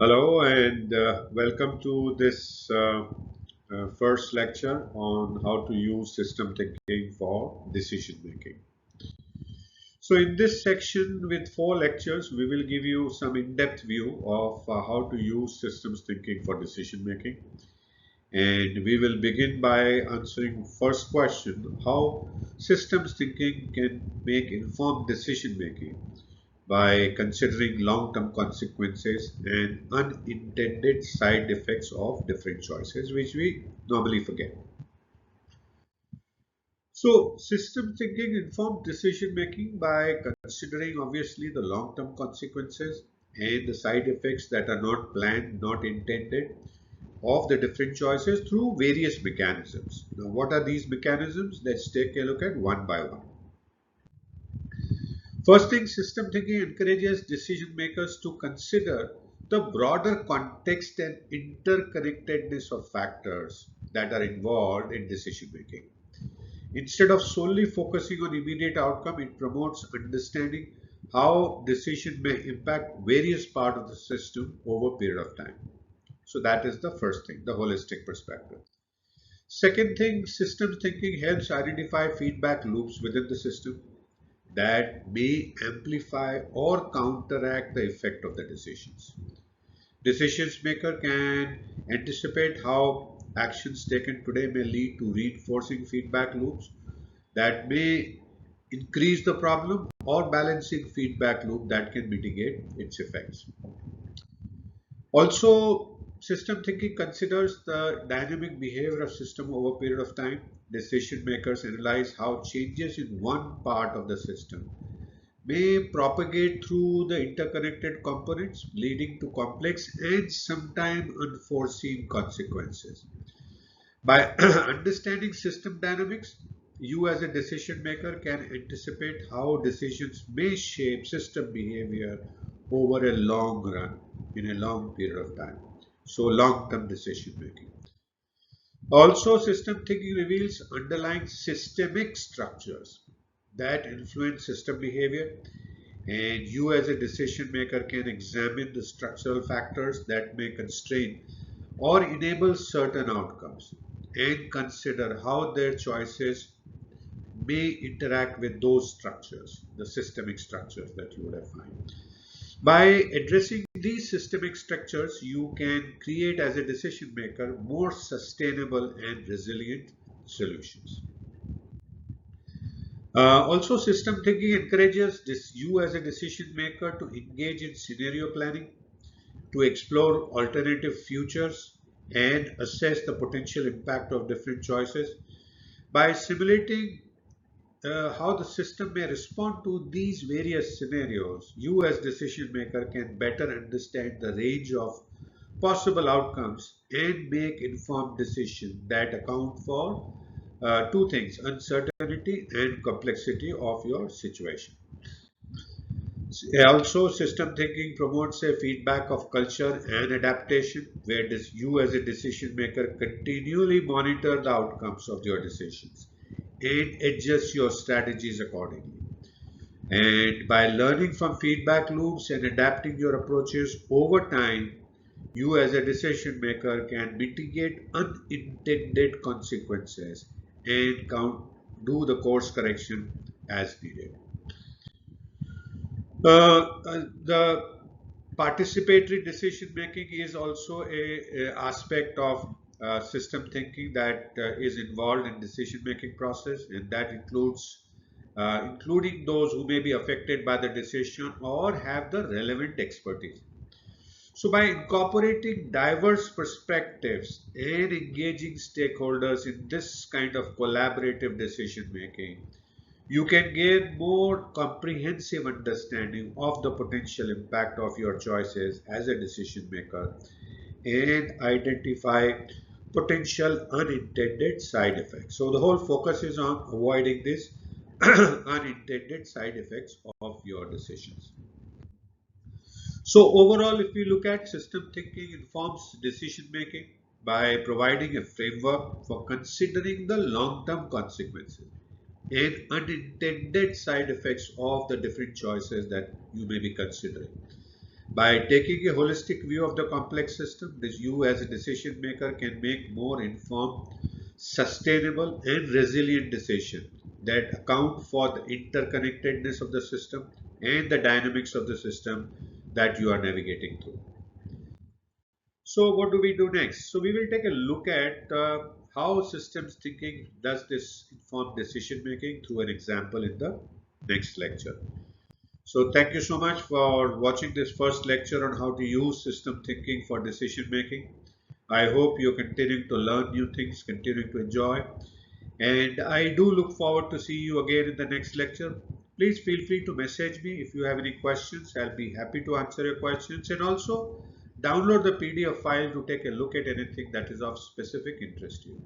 Hello and welcome to this first lecture on how to use system thinking for decision making. So in this section with four lectures, we will give you some in-depth view of how to use systems thinking for decision making. And we will begin by answering first question, how systems thinking can make informed decision making by considering long-term consequences and unintended side effects of different choices, which we normally forget. So, system thinking informed decision making by considering obviously the long-term consequences and the side effects that are not planned, not intended of the different choices through various mechanisms. Now, what are these mechanisms? Let's take a look at one by one. First thing, system thinking encourages decision makers to consider the broader context and interconnectedness of factors that are involved in decision making. Instead of solely focusing on immediate outcome, it promotes understanding how decision may impact various parts of the system over a period of time. So that is the first thing, the holistic perspective. Second thing, system thinking helps identify feedback loops within the system that may amplify or counteract the effect of the decisions. Decisions maker can anticipate how actions taken today may lead to reinforcing feedback loops that may increase the problem or balancing feedback loop that can mitigate its effects. Also, system thinking considers the dynamic behavior of system over a period of time. Decision makers analyze how changes in one part of the system may propagate through the interconnected components, leading to complex and sometimes unforeseen consequences. By understanding system dynamics, you as a decision maker can anticipate how decisions may shape system behavior over a long run, in a long period of time. So, long term decision making. Also, system thinking reveals underlying systemic structures that influence system behavior, and you as a decision maker can examine the structural factors that may constrain or enable certain outcomes and consider how their choices may interact with those structures, the systemic structures that you would have found. By addressing these systemic structures, you can create as a decision maker more sustainable and resilient solutions. Also, system thinking encourages you as a decision maker to engage in scenario planning, to explore alternative futures, and assess the potential impact of different choices. By simulating how the system may respond to these various scenarios, you as decision maker can better understand the range of possible outcomes and make informed decisions that account for two things, uncertainty and complexity of your situation. Also, system thinking promotes a feedback of culture and adaptation, where you as a decision maker continually monitor the outcomes of your decisions and adjust your strategies accordingly. And by learning from feedback loops and adapting your approaches over time, you as a decision maker can mitigate unintended consequences and do the correction as needed. The participatory decision making is also a aspect of system thinking that is involved in decision making process, and that includes including those who may be affected by the decision or have the relevant expertise. So, by incorporating diverse perspectives and engaging stakeholders in this kind of collaborative decision making, you can gain more comprehensive understanding of the potential impact of your choices as a decision maker and identify potential unintended side effects. So, the whole focus is on avoiding these unintended side effects of your decisions. So overall, if we look at system thinking informs decision making by providing a framework for considering the long-term consequences and unintended side effects of the different choices that you may be considering. By taking a holistic view of the complex system, this you as a decision maker can make more informed, sustainable and resilient decisions that account for the interconnectedness of the system and the dynamics of the system that you are navigating through. So what do we do next? So we will take a look at how systems thinking does this informed decision making through an example in the next lecture. So thank you so much for watching this first lecture on how to use system thinking for decision making. I hope you're continuing to learn new things, continuing to enjoy. And I do look forward to see you again in the next lecture. Please feel free to message me if you have any questions. I'll be happy to answer your questions, and also download the PDF file to take a look at anything that is of specific interest to you.